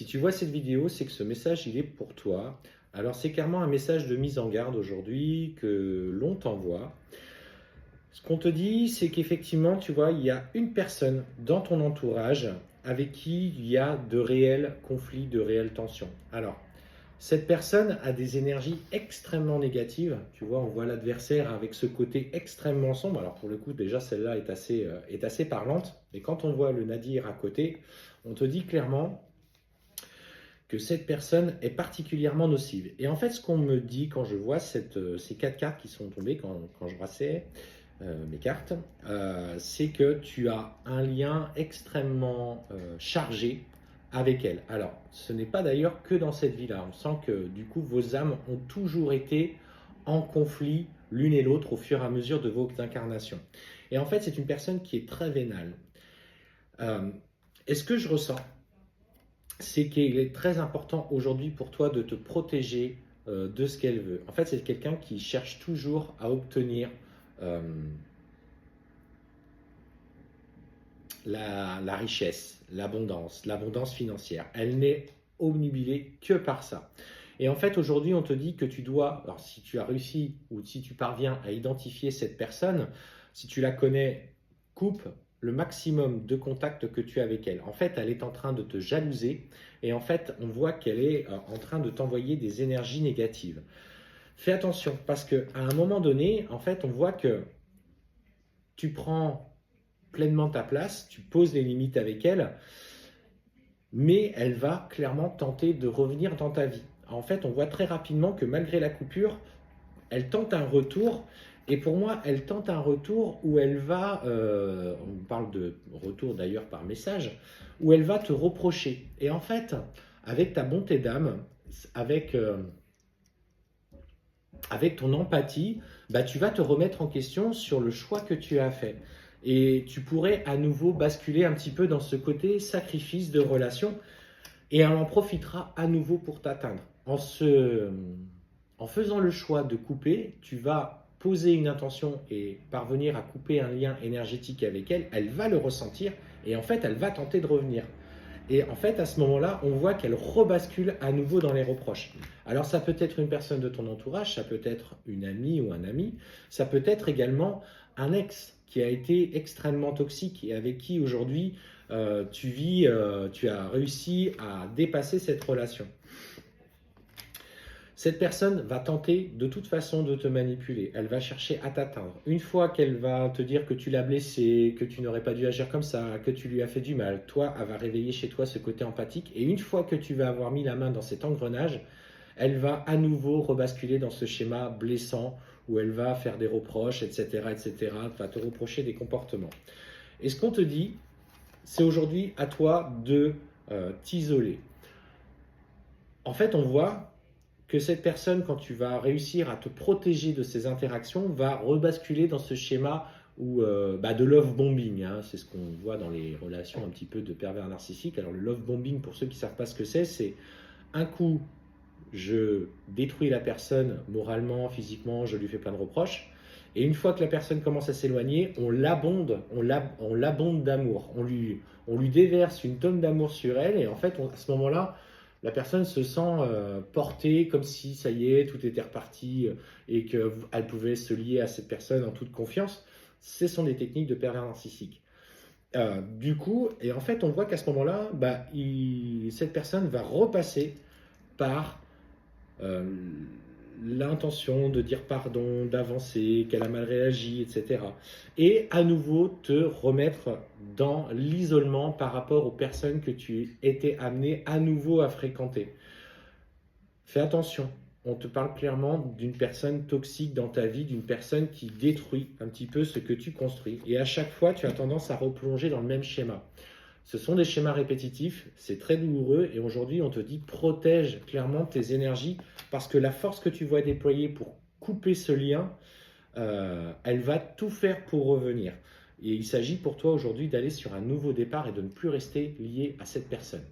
Si tu vois cette vidéo, c'est que ce message, il est pour toi. Alors, c'est clairement un message de mise en garde aujourd'hui que l'on t'envoie. Ce qu'on te dit, c'est qu'effectivement, tu vois, il y a une personne dans ton entourage avec qui il y a de réels conflits, de réelles tensions. Alors, cette personne a des énergies extrêmement négatives. Tu vois, on voit l'adversaire avec ce côté extrêmement sombre. Alors, pour le coup, déjà, celle-là est assez parlante. Et quand on voit le Nadir à côté, on te dit clairement que cette personne est particulièrement nocive. Et en fait, ce qu'on me dit quand je vois ces quatre cartes qui sont tombées, quand je brassais mes cartes, c'est que tu as un lien extrêmement chargé avec elle. Alors, ce n'est pas d'ailleurs que dans cette vie-là. On sent que du coup, vos âmes ont toujours été en conflit l'une et l'autre au fur et à mesure de vos incarnations. Et en fait, c'est une personne qui est très vénale. Et ce que je ressens, c'est qu'il est très important aujourd'hui pour toi de te protéger de ce qu'elle veut. En fait, c'est quelqu'un qui cherche toujours à obtenir euh, la richesse, l'abondance financière. Elle n'est obnubilée que par ça. Et en fait, aujourd'hui, on te dit que tu dois, alors si tu as réussi ou si tu parviens à identifier cette personne, si tu la connais, coupe le maximum de contacts que tu as avec elle. En fait, elle est en train de te jalouser et en fait, on voit qu'elle est en train de t'envoyer des énergies négatives. Fais attention parce qu'à un moment donné, en fait, on voit que tu prends pleinement ta place, tu poses les limites avec elle, mais elle va clairement tenter de revenir dans ta vie. En fait, on voit très rapidement que malgré la coupure, elle tente un retour. Et pour moi, elle tente un retour où elle va, on parle de retour d'ailleurs par message, où elle va te reprocher. Et en fait, avec ta bonté d'âme, avec, avec ton empathie, bah, tu vas te remettre en question sur le choix que tu as fait. Et tu pourrais à nouveau basculer un petit peu dans ce côté sacrifice de relation et elle en profitera à nouveau pour t'atteindre. En faisant le choix de couper, tu vas poser une intention et parvenir à couper un lien énergétique avec elle, elle va le ressentir et en fait elle va tenter de revenir. Et en fait, à ce moment-là, on voit qu'elle rebascule à nouveau dans les reproches. Alors, ça peut être une personne de ton entourage, ça peut être une amie ou un ami, ça peut être également un ex qui a été extrêmement toxique et avec qui aujourd'hui tu as réussi à dépasser cette relation. Cette personne va tenter de toute façon de te manipuler. Elle va chercher à t'atteindre. Une fois qu'elle va te dire que tu l'as blessée, que tu n'aurais pas dû agir comme ça, que tu lui as fait du mal, toi, elle va réveiller chez toi ce côté empathique. Et une fois que tu vas avoir mis la main dans cet engrenage, elle va à nouveau rebasculer dans ce schéma blessant où elle va faire des reproches, etc., etc., va te reprocher des comportements. Et ce qu'on te dit, c'est aujourd'hui à toi de t'isoler. En fait, on voit que cette personne, quand tu vas réussir à te protéger de ces interactions, va rebasculer dans ce schéma de love bombing. Hein. C'est ce qu'on voit dans les relations un petit peu de pervers narcissiques. Alors le love bombing, pour ceux qui ne savent pas ce que c'est un coup, je détruis la personne moralement, physiquement, je lui fais plein de reproches. Et une fois que la personne commence à s'éloigner, on l'abonde d'amour. On lui déverse une tonne d'amour sur elle et en fait, à ce moment-là, la personne se sent portée comme si ça y est, tout était reparti et qu'elle pouvait se lier à cette personne en toute confiance. Ce sont des techniques de pervers narcissique. Du coup, et en fait, on voit qu'à ce moment-là, cette personne va repasser par euh, l'intention de dire pardon, d'avancer, qu'elle a mal réagi, etc. Et à nouveau te remettre dans l'isolement par rapport aux personnes que tu étais amené à nouveau à fréquenter. Fais attention, on te parle clairement d'une personne toxique dans ta vie, d'une personne qui détruit un petit peu ce que tu construis. Et à chaque fois, tu as tendance à replonger dans le même schéma. Ce sont des schémas répétitifs, c'est très douloureux et aujourd'hui on te dit protège clairement tes énergies parce que la force que tu vas déployer pour couper ce lien, elle va tout faire pour revenir. Et il s'agit pour toi aujourd'hui d'aller sur un nouveau départ et de ne plus rester lié à cette personne.